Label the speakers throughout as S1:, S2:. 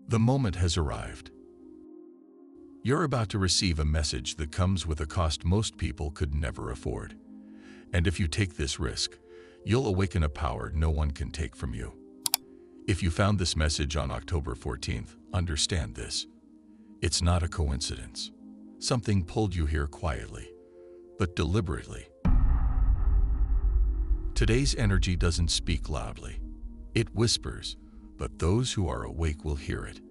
S1: The moment has arrived. You're about to receive a message that comes with a cost most people could never afford. And if you take this risk, you'll awaken a power no one can take from you. If you found this message on October 14th, understand this. It's not a coincidence. Something pulled you here quietly, but deliberately. Today's energy doesn't speak loudly. It whispers, but those who are awake will hear it.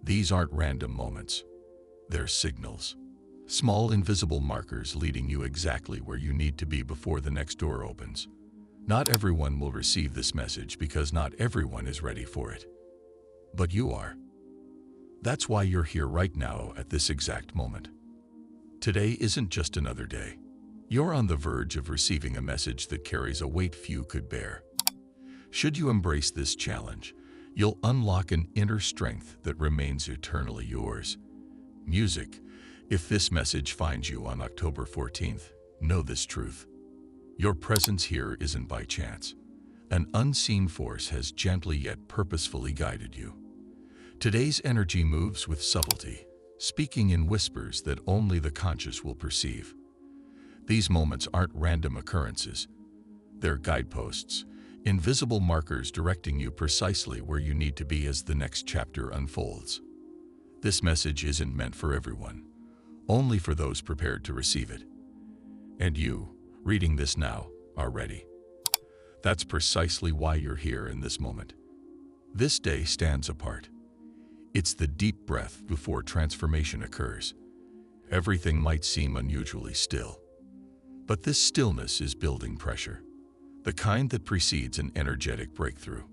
S1: These aren't random moments. They're signals. Small invisible markers leading you exactly where you need to be before the next door opens. Not everyone will receive this message because not everyone is ready for it. But you are. That's why you're here right now at this exact moment. Today isn't just another day. You're on the verge of receiving a message that carries a weight few could bear. Should you embrace this challenge, you'll unlock an inner strength that remains eternally yours. Music, if this message finds you on October 14th, know this truth. Your presence here isn't by chance. An unseen force has gently yet purposefully guided you. Today's energy moves with subtlety, speaking in whispers that only the conscious will perceive. These moments aren't random occurrences. They're guideposts, invisible markers directing you precisely where you need to be as the next chapter unfolds. This message isn't meant for everyone, only for those prepared to receive it. And you, reading this now, are ready. That's precisely why you're here in this moment. This day stands apart. It's the deep breath before transformation occurs. Everything might seem unusually still. But this stillness is building pressure, the kind that precedes an energetic breakthrough.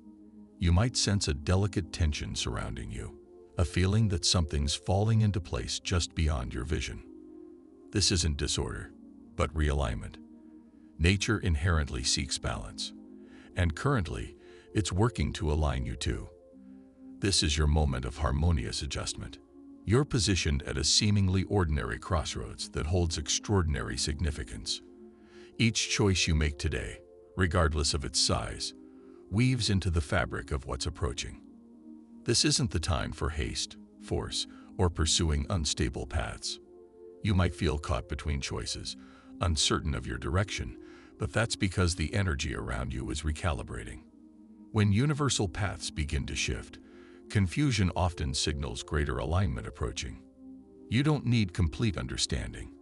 S1: You might sense a delicate tension surrounding you, a feeling that something's falling into place just beyond your vision. This isn't disorder, but realignment. Nature inherently seeks balance, and currently, it's working to align you too. This is your moment of harmonious adjustment. You're positioned at a seemingly ordinary crossroads that holds extraordinary significance. Each choice you make today, regardless of its size, weaves into the fabric of what's approaching. This isn't the time for haste, force, or pursuing unstable paths. You might feel caught between choices, uncertain of your direction, but that's because the energy around you is recalibrating. When universal paths begin to shift, confusion often signals greater alignment approaching. You don't need complete understanding.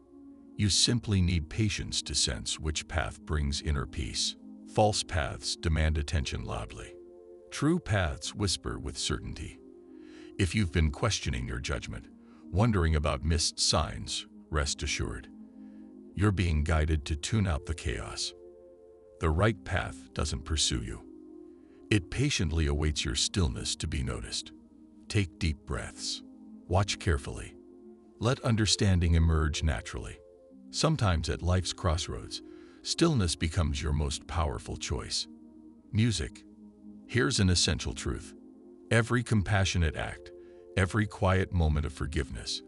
S1: You simply need patience to sense which path brings inner peace. False paths demand attention loudly. True paths whisper with certainty. If you've been questioning your judgment, wondering about missed signs, rest assured. You're being guided to tune out the chaos. The right path doesn't pursue you. It patiently awaits your stillness to be noticed. Take deep breaths. Watch carefully. Let understanding emerge naturally. Sometimes at life's crossroads, stillness becomes your most powerful choice. Music. Here's an essential truth. Every compassionate act, every quiet moment of forgiveness,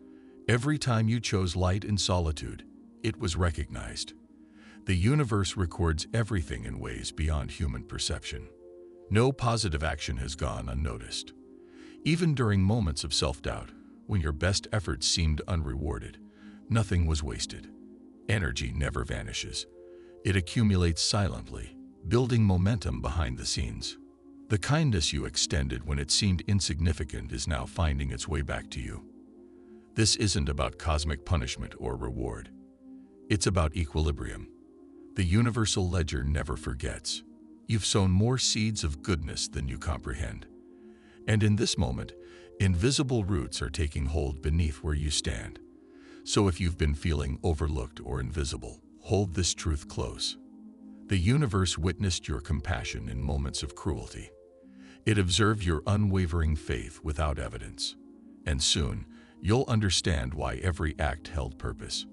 S1: every time you chose light in solitude, it was recognized. The universe records everything in ways beyond human perception. No positive action has gone unnoticed. Even during moments of self-doubt, when your best efforts seemed unrewarded, nothing was wasted. Energy never vanishes. It accumulates silently, building momentum behind the scenes. The kindness you extended when it seemed insignificant is now finding its way back to you. This isn't about cosmic punishment or reward. It's about equilibrium. The universal ledger never forgets. You've sown more seeds of goodness than you comprehend. And in this moment, invisible roots are taking hold beneath where you stand. So if you've been feeling overlooked or invisible, hold this truth close. The universe witnessed your compassion in moments of cruelty. It observed your unwavering faith without evidence. And soon, you'll understand why every act held purpose.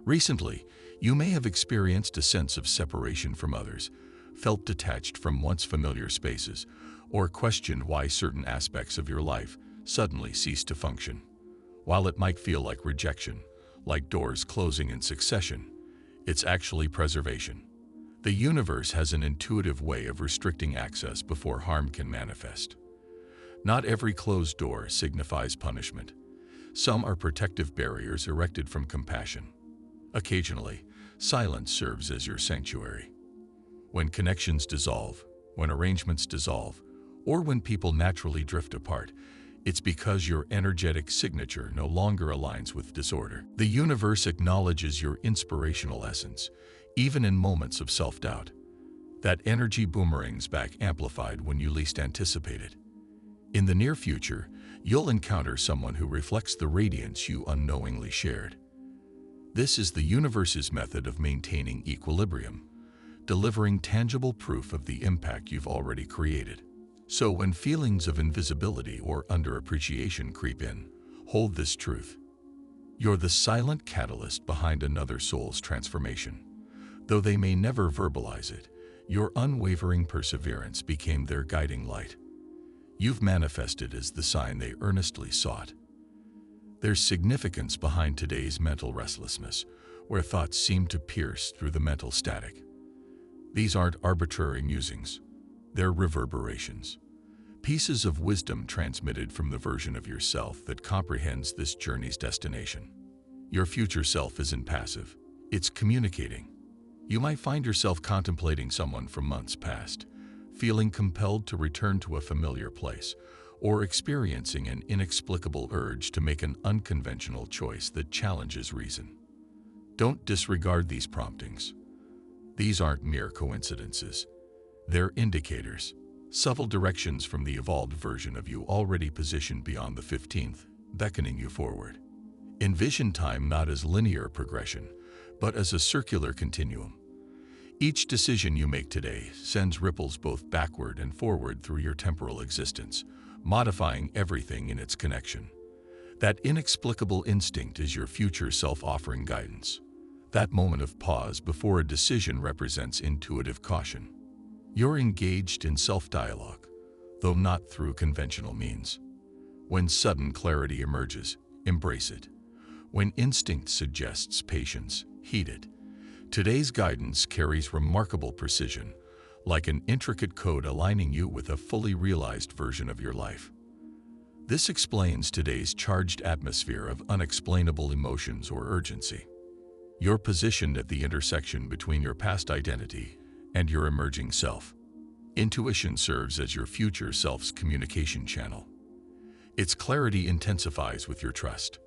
S1: Recently, you may have experienced a sense of separation from others, felt detached from once familiar spaces, or questioned why certain aspects of your life suddenly ceased to function. While it might feel like rejection, like doors closing in succession, it's actually preservation. The universe has an intuitive way of restricting access before harm can manifest. Not every closed door signifies punishment. Some are protective barriers erected from compassion. Occasionally, silence serves as your sanctuary. When connections dissolve, when arrangements dissolve, or when people naturally drift apart, it's because your energetic signature no longer aligns with disorder. The universe acknowledges your inspirational essence, even in moments of self-doubt. That energy boomerangs back amplified when you least anticipate it. In the near future, you'll encounter someone who reflects the radiance you unknowingly shared. This is the universe's method of maintaining equilibrium, delivering tangible proof of the impact you've already created. So when feelings of invisibility or underappreciation creep in, hold this truth. You're the silent catalyst behind another soul's transformation. Though they may never verbalize it, your unwavering perseverance became their guiding light. You've manifested as the sign they earnestly sought. There's significance behind today's mental restlessness, where thoughts seem to pierce through the mental static. These aren't arbitrary musings. They're reverberations. Pieces of wisdom transmitted from the version of yourself that comprehends this journey's destination. Your future self isn't passive. It's communicating. You might find yourself contemplating someone from months past, feeling compelled to return to a familiar place, or experiencing an inexplicable urge to make an unconventional choice that challenges reason. Don't disregard these promptings. These aren't mere coincidences. They're indicators, subtle directions from the evolved version of you already positioned beyond the 15th, beckoning you forward. Envision time not as linear progression, but as a circular continuum. Each decision you make today sends ripples both backward and forward through your temporal existence, modifying everything in its connection. That inexplicable instinct is your future self offering guidance. That moment of pause before a decision represents intuitive caution. You're engaged in self-dialogue, though not through conventional means. When sudden clarity emerges, embrace it. When instinct suggests patience, heed it. Today's guidance carries remarkable precision, like an intricate code aligning you with a fully realized version of your life. This explains today's charged atmosphere of unexplainable emotions or urgency. You're positioned at the intersection between your past identity and your emerging self. Intuition serves as your future self's communication channel. Its clarity intensifies with your trust.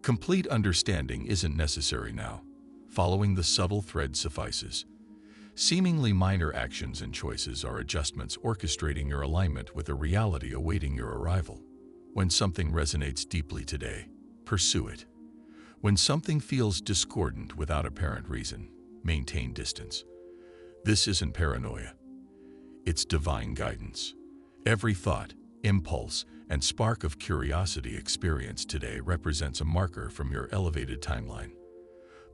S1: Complete understanding isn't necessary now. Following the subtle thread suffices. Seemingly minor actions and choices are adjustments orchestrating your alignment with a reality awaiting your arrival. When something resonates deeply today, pursue it. When something feels discordant without apparent reason, maintain distance. This isn't paranoia. It's divine guidance. Every thought, impulse, and spark of curiosity experienced today represents a marker from your elevated timeline.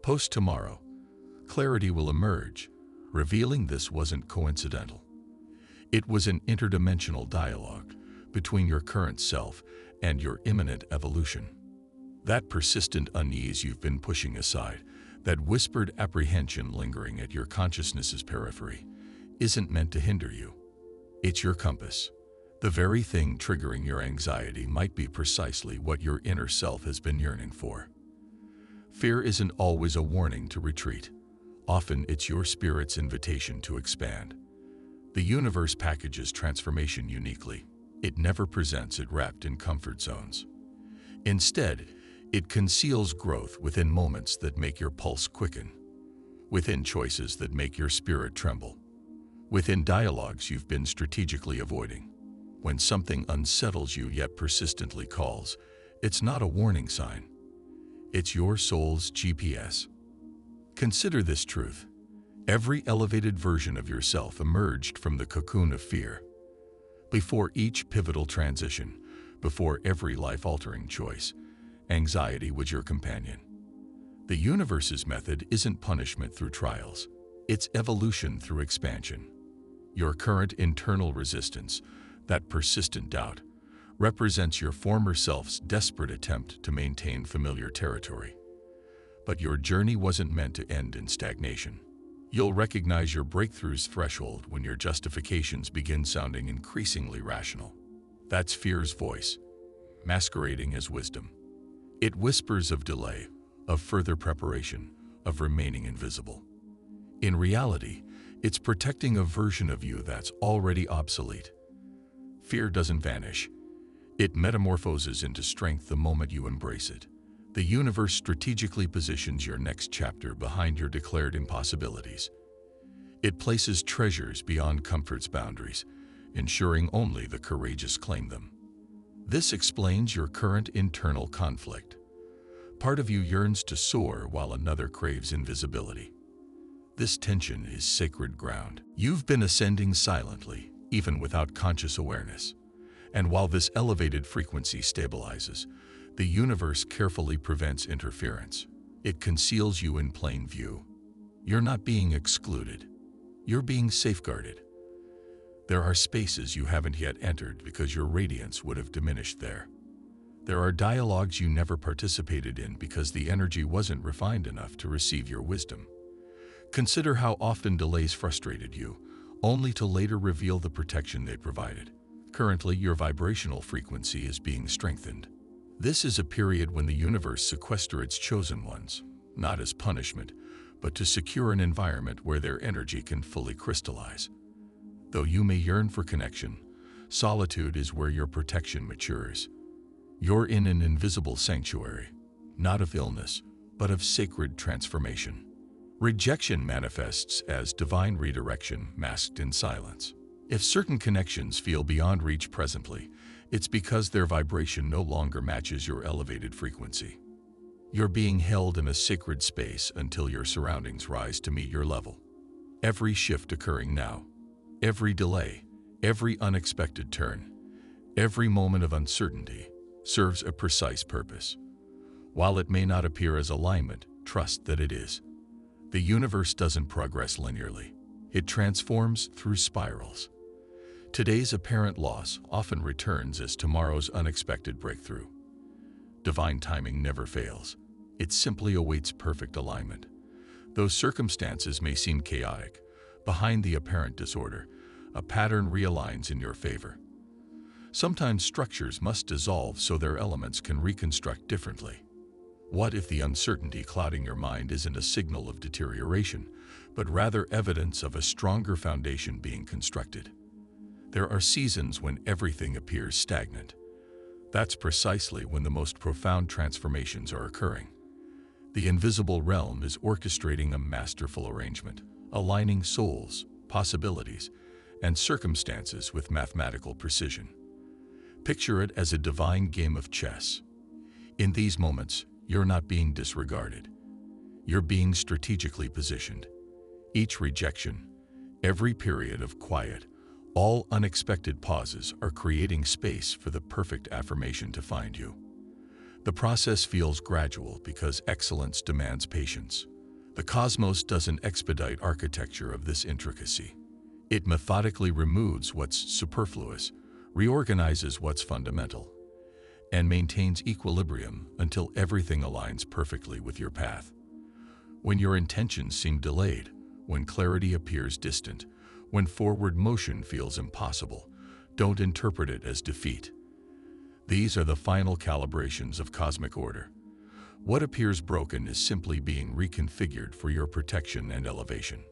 S1: Post-tomorrow, clarity will emerge, revealing this wasn't coincidental. It was an interdimensional dialogue between your current self and your imminent evolution. That persistent unease you've been pushing aside, that whispered apprehension lingering at your consciousness's periphery, isn't meant to hinder you. It's your compass. The very thing triggering your anxiety might be precisely what your inner self has been yearning for. Fear isn't always a warning to retreat. Often it's your spirit's invitation to expand. The universe packages transformation uniquely. It never presents it wrapped in comfort zones. Instead, it conceals growth within moments that make your pulse quicken, within choices that make your spirit tremble, within dialogues you've been strategically avoiding. When something unsettles you yet persistently calls, it's not a warning sign. It's your soul's GPS. Consider this truth. Every elevated version of yourself emerged from the cocoon of fear. Before each pivotal transition, before every life-altering choice, anxiety was your companion. The universe's method isn't punishment through trials. It's evolution through expansion. Your current internal resistance, that persistent doubt, represents your former self's desperate attempt to maintain familiar territory. But your journey wasn't meant to end in stagnation. You'll recognize your breakthrough's threshold when your justifications begin sounding increasingly rational. That's fear's voice, masquerading as wisdom. It whispers of delay, of further preparation, of remaining invisible. In reality, it's protecting a version of you that's already obsolete. Fear doesn't vanish. It metamorphoses into strength the moment you embrace it. The universe strategically positions your next chapter behind your declared impossibilities. It places treasures beyond comfort's boundaries, ensuring only the courageous claim them. This explains your current internal conflict. Part of you yearns to soar while another craves invisibility. This tension is sacred ground. You've been ascending silently, even without conscious awareness. And while this elevated frequency stabilizes, the universe carefully prevents interference. It conceals you in plain view. You're not being excluded. You're being safeguarded. There are spaces you haven't yet entered because your radiance would have diminished there. There are dialogues you never participated in because the energy wasn't refined enough to receive your wisdom. Consider how often delays frustrated you, only to later reveal the protection they provided. Currently, your vibrational frequency is being strengthened. This is a period when the universe sequesters its chosen ones, not as punishment, but to secure an environment where their energy can fully crystallize. Though you may yearn for connection, solitude is where your protection matures. You're in an invisible sanctuary, not of illness, but of sacred transformation. Rejection manifests as divine redirection masked in silence. If certain connections feel beyond reach presently, it's because their vibration no longer matches your elevated frequency. You're being held in a sacred space until your surroundings rise to meet your level. Every shift occurring now, every delay, every unexpected turn, every moment of uncertainty serves a precise purpose. While it may not appear as alignment, trust that it is. The universe doesn't progress linearly. It transforms through spirals. Today's apparent loss often returns as tomorrow's unexpected breakthrough. Divine timing never fails. It simply awaits perfect alignment. Though circumstances may seem chaotic, behind the apparent disorder, a pattern realigns in your favor. Sometimes structures must dissolve so their elements can reconstruct differently. What if the uncertainty clouding your mind isn't a signal of deterioration, but rather evidence of a stronger foundation being constructed? There are seasons when everything appears stagnant. That's precisely when the most profound transformations are occurring. The invisible realm is orchestrating a masterful arrangement, aligning souls, possibilities, and circumstances with mathematical precision. Picture it as a divine game of chess. In these moments, you're not being disregarded. You're being strategically positioned. Each rejection, every period of quiet, all unexpected pauses are creating space for the perfect affirmation to find you. The process feels gradual because excellence demands patience. The cosmos doesn't expedite architecture of this intricacy. It methodically removes what's superfluous, reorganizes what's fundamental, and maintains equilibrium until everything aligns perfectly with your path. When your intentions seem delayed, when clarity appears distant, when forward motion feels impossible, don't interpret it as defeat. These are the final calibrations of cosmic order. What appears broken is simply being reconfigured for your protection and elevation.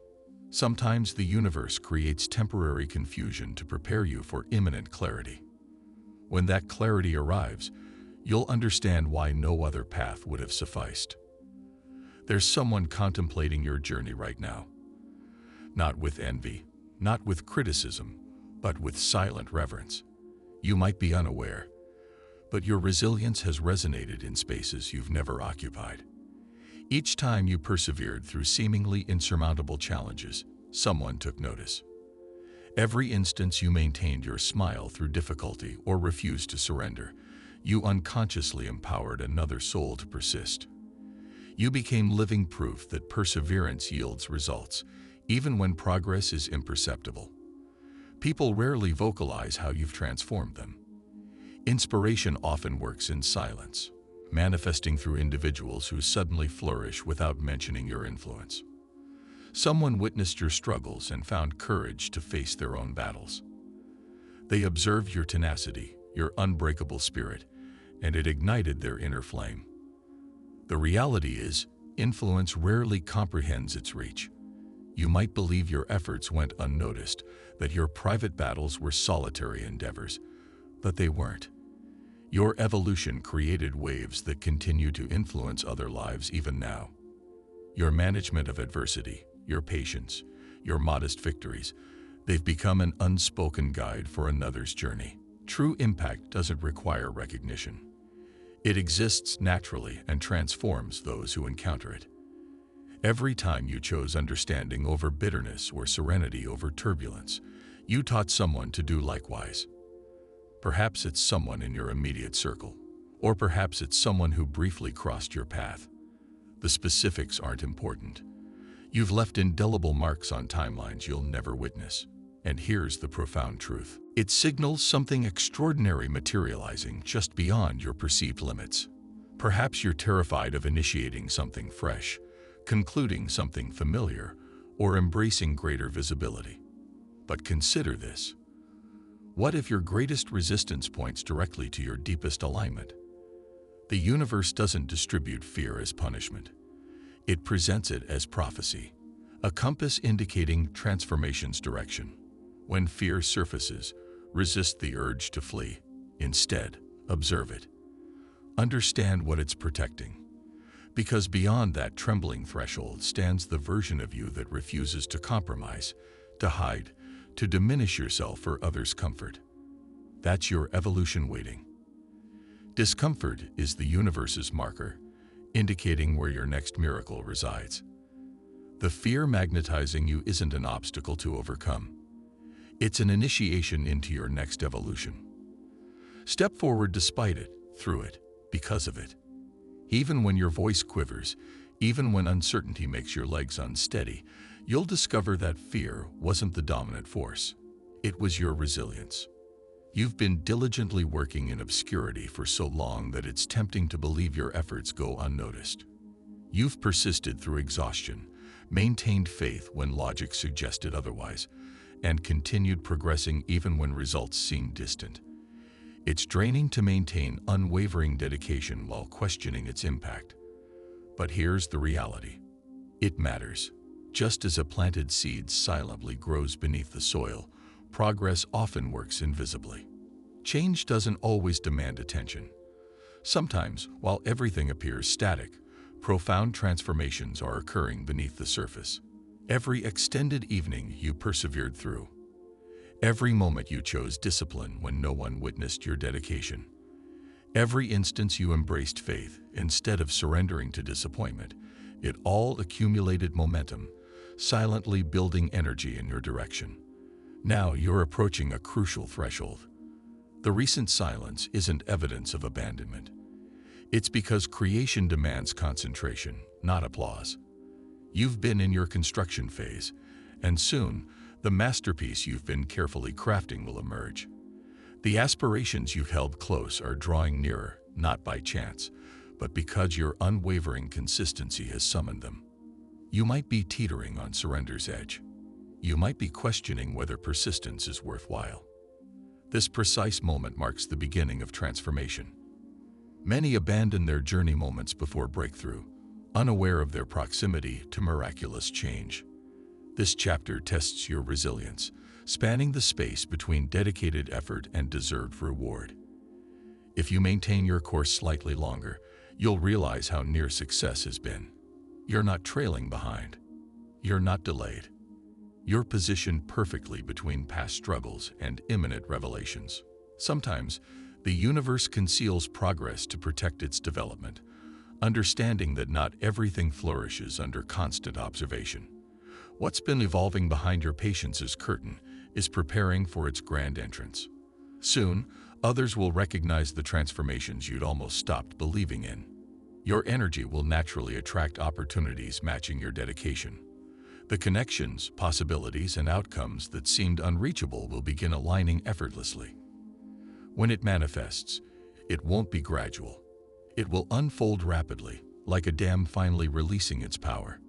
S1: Sometimes the universe creates temporary confusion to prepare you for imminent clarity. When that clarity arrives, you'll understand why no other path would have sufficed. There's someone contemplating your journey right now. Not with envy, not with criticism, but with silent reverence. You might be unaware, but your resilience has resonated in spaces you've never occupied. Each time you persevered through seemingly insurmountable challenges, someone took notice. Every instance you maintained your smile through difficulty or refused to surrender, you unconsciously empowered another soul to persist. You became living proof that perseverance yields results, even when progress is imperceptible. People rarely vocalize how you've transformed them. Inspiration often works in silence, manifesting through individuals who suddenly flourish without mentioning your influence. Someone witnessed your struggles and found courage to face their own battles. They observed your tenacity, your unbreakable spirit, and it ignited their inner flame. The reality is, influence rarely comprehends its reach. You might believe your efforts went unnoticed, that your private battles were solitary endeavors, but they weren't. Your evolution created waves that continue to influence other lives even now. Your management of adversity, your patience, your modest victories, they've become an unspoken guide for another's journey. True impact doesn't require recognition. It exists naturally and transforms those who encounter it. Every time you chose understanding over bitterness or serenity over turbulence, you taught someone to do likewise. Perhaps it's someone in your immediate circle, or perhaps it's someone who briefly crossed your path. The specifics aren't important. You've left indelible marks on timelines you'll never witness. And here's the profound truth. It signals something extraordinary materializing just beyond your perceived limits. Perhaps you're terrified of initiating something fresh, concluding something familiar, or embracing greater visibility. But consider this. What if your greatest resistance points directly to your deepest alignment? The universe doesn't distribute fear as punishment. It presents it as prophecy, a compass indicating transformation's direction. When fear surfaces, resist the urge to flee. Instead, observe it. Understand what it's protecting. Because beyond that trembling threshold stands the version of you that refuses to compromise, to hide, to diminish yourself for others' comfort. That's your evolution waiting. Discomfort is the universe's marker, indicating where your next miracle resides. The fear magnetizing you isn't an obstacle to overcome. It's an initiation into your next evolution. Step forward despite it, through it, because of it. Even when your voice quivers, even when uncertainty makes your legs unsteady, you'll discover that fear wasn't the dominant force. It was your resilience. You've been diligently working in obscurity for so long that it's tempting to believe your efforts go unnoticed. You've persisted through exhaustion, maintained faith when logic suggested otherwise, and continued progressing even when results seemed distant. It's draining to maintain unwavering dedication while questioning its impact. But here's the reality. It matters. Just as a planted seed silently grows beneath the soil, progress often works invisibly. Change doesn't always demand attention. Sometimes, while everything appears static, profound transformations are occurring beneath the surface. Every extended evening you persevered through. Every moment you chose discipline when no one witnessed your dedication. Every instance you embraced faith instead of surrendering to disappointment, it all accumulated momentum, silently building energy in your direction. Now you're approaching a crucial threshold. The recent silence isn't evidence of abandonment. It's because creation demands concentration, not applause. You've been in your construction phase, and soon, the masterpiece you've been carefully crafting will emerge. The aspirations you've held close are drawing nearer, not by chance, but because your unwavering consistency has summoned them. You might be teetering on surrender's edge. You might be questioning whether persistence is worthwhile. This precise moment marks the beginning of transformation. Many abandon their journey moments before breakthrough, unaware of their proximity to miraculous change. This chapter tests your resilience, spanning the space between dedicated effort and deserved reward. If you maintain your course slightly longer, you'll realize how near success has been. You're not trailing behind. You're not delayed. You're positioned perfectly between past struggles and imminent revelations. Sometimes, the universe conceals progress to protect its development, understanding that not everything flourishes under constant observation. What's been evolving behind your patience's curtain is preparing for its grand entrance. Soon, others will recognize the transformations you'd almost stopped believing in. Your energy will naturally attract opportunities matching your dedication. The connections, possibilities, and outcomes that seemed unreachable will begin aligning effortlessly. When it manifests, it won't be gradual. It will unfold rapidly, like a dam finally releasing its power.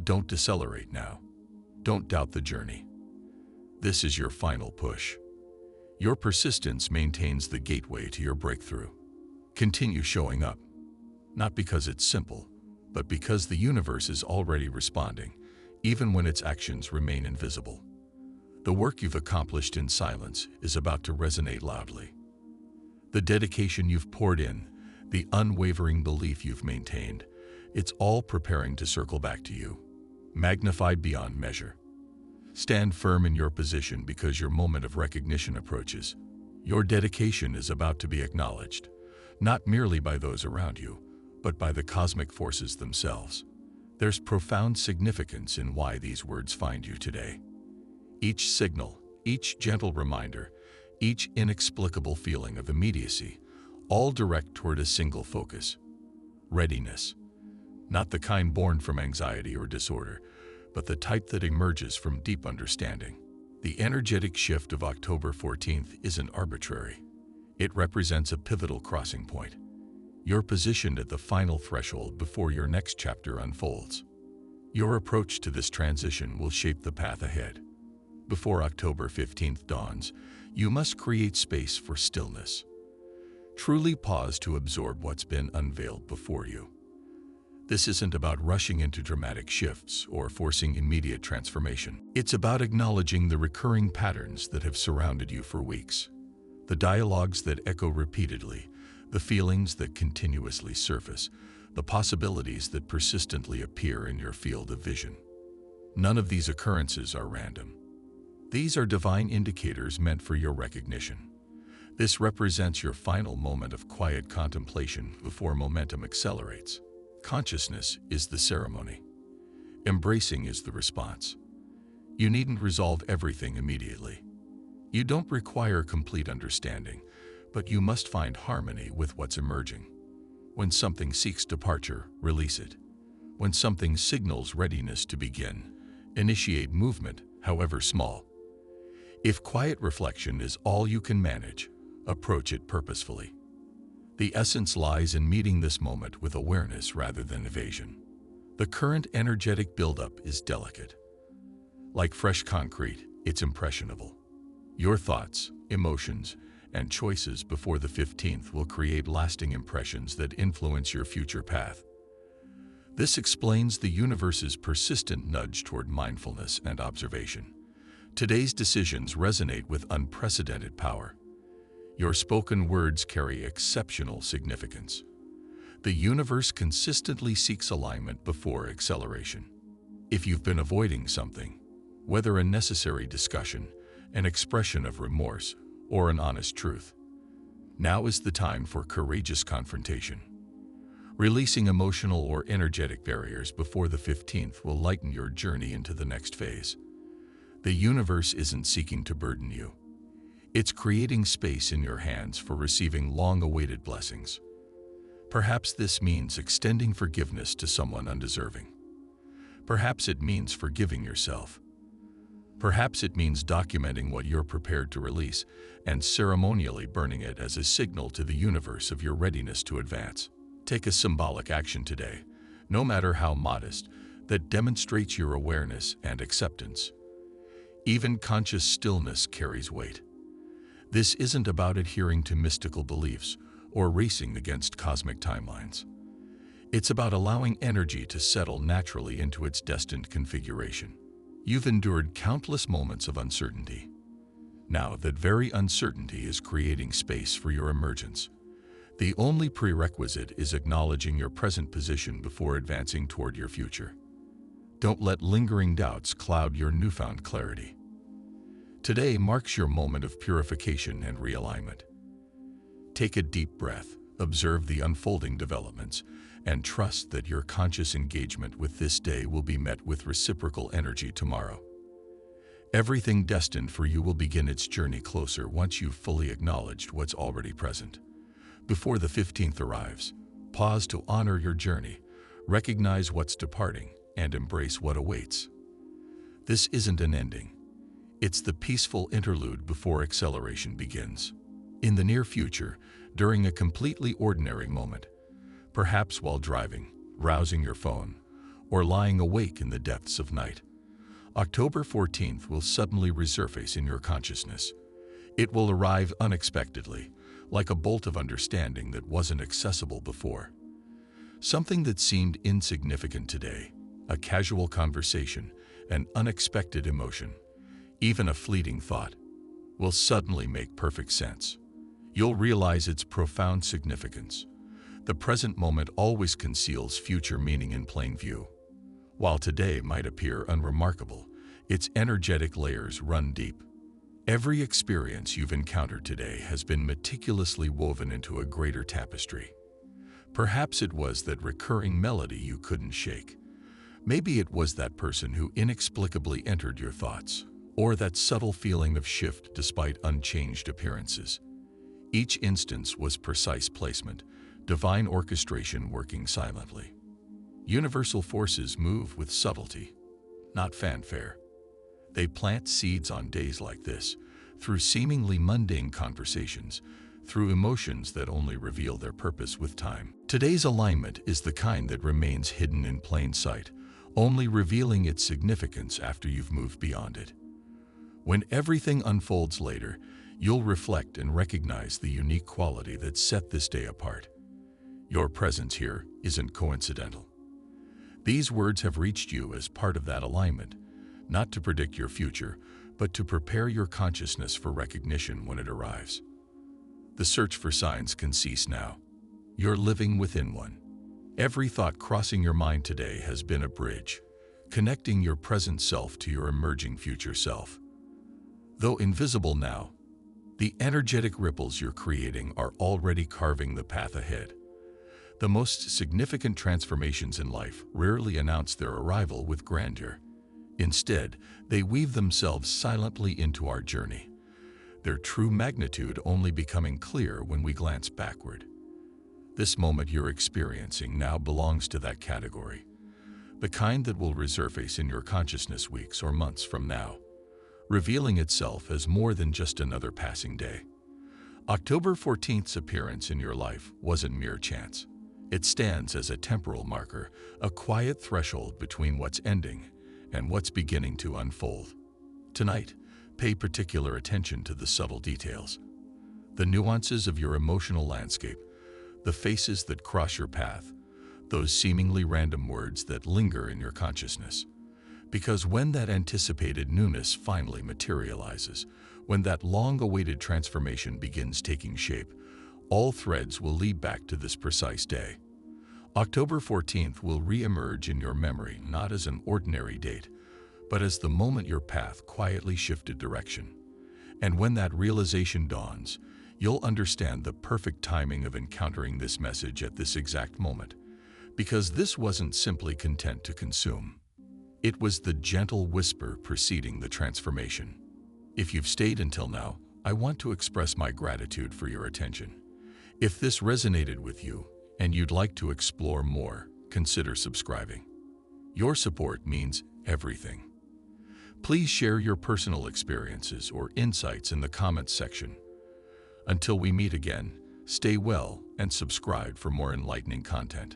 S1: Don't decelerate now. Don't doubt the journey. This is your final push. Your persistence maintains the gateway to your breakthrough. Continue showing up, not because it's simple, but because the universe is already responding, even when its actions remain invisible. The work you've accomplished in silence is about to resonate loudly. The dedication you've poured in, the unwavering belief you've maintained, it's all preparing to circle back to you, magnified beyond measure. Stand firm in your position because your moment of recognition approaches. Your dedication is about to be acknowledged, not merely by those around you, but by the cosmic forces themselves. There's profound significance in why these words find you today. Each signal, each gentle reminder, each inexplicable feeling of immediacy, all direct toward a single focus: readiness. Not the kind born from anxiety or disorder, but the type that emerges from deep understanding. The energetic shift of October 14th isn't arbitrary. It represents a pivotal crossing point. You're positioned at the final threshold before your next chapter unfolds. Your approach to this transition will shape the path ahead. Before October 15th dawns, you must create space for stillness. Truly pause to absorb what's been unveiled before you. This isn't about rushing into dramatic shifts or forcing immediate transformation. It's about acknowledging the recurring patterns that have surrounded you for weeks, the dialogues that echo repeatedly, the feelings that continuously surface, the possibilities that persistently appear in your field of vision. None of these occurrences are random. These are divine indicators meant for your recognition. This represents your final moment of quiet contemplation before momentum accelerates. Consciousness is the ceremony. Embracing is the response. You needn't resolve everything immediately. You don't require complete understanding, but you must find harmony with what's emerging. When something seeks departure, release it. When something signals readiness to begin, initiate movement, however small. If quiet reflection is all you can manage, approach it purposefully. The essence lies in meeting this moment with awareness rather than evasion. The current energetic buildup is delicate. Like fresh concrete, it's impressionable. Your thoughts, emotions, and choices before the 15th will create lasting impressions that influence your future path. This explains the universe's persistent nudge toward mindfulness and observation. Today's decisions resonate with unprecedented power. Your spoken words carry exceptional significance. The universe consistently seeks alignment before acceleration. If you've been avoiding something, whether a necessary discussion, an expression of remorse, or an honest truth, now is the time for courageous confrontation. Releasing emotional or energetic barriers before the 15th will lighten your journey into the next phase. The universe isn't seeking to burden you. It's creating space in your hands for receiving long-awaited blessings. Perhaps this means extending forgiveness to someone undeserving. Perhaps it means forgiving yourself. Perhaps it means documenting what you're prepared to release and ceremonially burning it as a signal to the universe of your readiness to advance. Take a symbolic action today, no matter how modest, that demonstrates your awareness and acceptance. Even conscious stillness carries weight. This isn't about adhering to mystical beliefs or racing against cosmic timelines. It's about allowing energy to settle naturally into its destined configuration. You've endured countless moments of uncertainty. Now that very uncertainty is creating space for your emergence. The only prerequisite is acknowledging your present position before advancing toward your future. Don't let lingering doubts cloud your newfound clarity. Today marks your moment of purification and realignment. Take a deep breath, observe the unfolding developments, and trust that your conscious engagement with this day will be met with reciprocal energy tomorrow. Everything destined for you will begin its journey closer once you've fully acknowledged what's already present. Before the 15th arrives, pause to honor your journey, recognize what's departing, and embrace what awaits. This isn't an ending. It's the peaceful interlude before acceleration begins. In the near future, during a completely ordinary moment, perhaps while driving, browsing your phone, or lying awake in the depths of night, October 14th will suddenly resurface in your consciousness. It will arrive unexpectedly, like a bolt of understanding that wasn't accessible before. Something that seemed insignificant today, a casual conversation, an unexpected emotion, even a fleeting thought, will suddenly make perfect sense. You'll realize its profound significance. The present moment always conceals future meaning in plain view. While today might appear unremarkable, its energetic layers run deep. Every experience you've encountered today has been meticulously woven into a greater tapestry. Perhaps it was that recurring melody you couldn't shake. Maybe it was that person who inexplicably entered your thoughts, or that subtle feeling of shift despite unchanged appearances. Each instance was precise placement, divine orchestration working silently. Universal forces move with subtlety, not fanfare. They plant seeds on days like this, through seemingly mundane conversations, through emotions that only reveal their purpose with time. Today's alignment is the kind that remains hidden in plain sight, only revealing its significance after you've moved beyond it. When everything unfolds later, you'll reflect and recognize the unique quality that set this day apart. Your presence here isn't coincidental. These words have reached you as part of that alignment, not to predict your future, but to prepare your consciousness for recognition when it arrives. The search for signs can cease now. You're living within one. Every thought crossing your mind today has been a bridge, connecting your present self to your emerging future self. Though invisible now, the energetic ripples you're creating are already carving the path ahead. The most significant transformations in life rarely announce their arrival with grandeur. Instead, they weave themselves silently into our journey, their true magnitude only becoming clear when we glance backward. This moment you're experiencing now belongs to that category, the kind that will resurface in your consciousness weeks or months from now, revealing itself as more than just another passing day. October 14th's appearance in your life wasn't mere chance. It stands as a temporal marker, a quiet threshold between what's ending and what's beginning to unfold. Tonight, pay particular attention to the subtle details, the nuances of your emotional landscape, the faces that cross your path, those seemingly random words that linger in your consciousness. Because when that anticipated newness finally materializes, when that long-awaited transformation begins taking shape, all threads will lead back to this precise day. October 14th will re-emerge in your memory not as an ordinary date, but as the moment your path quietly shifted direction. And when that realization dawns, you'll understand the perfect timing of encountering this message at this exact moment, because this wasn't simply content to consume. It was the gentle whisper preceding the transformation. If you've stayed until now, I want to express my gratitude for your attention. If this resonated with you and you'd like to explore more, consider subscribing. Your support means everything. Please share your personal experiences or insights in the comments section. Until we meet again, stay well and subscribe for more enlightening content.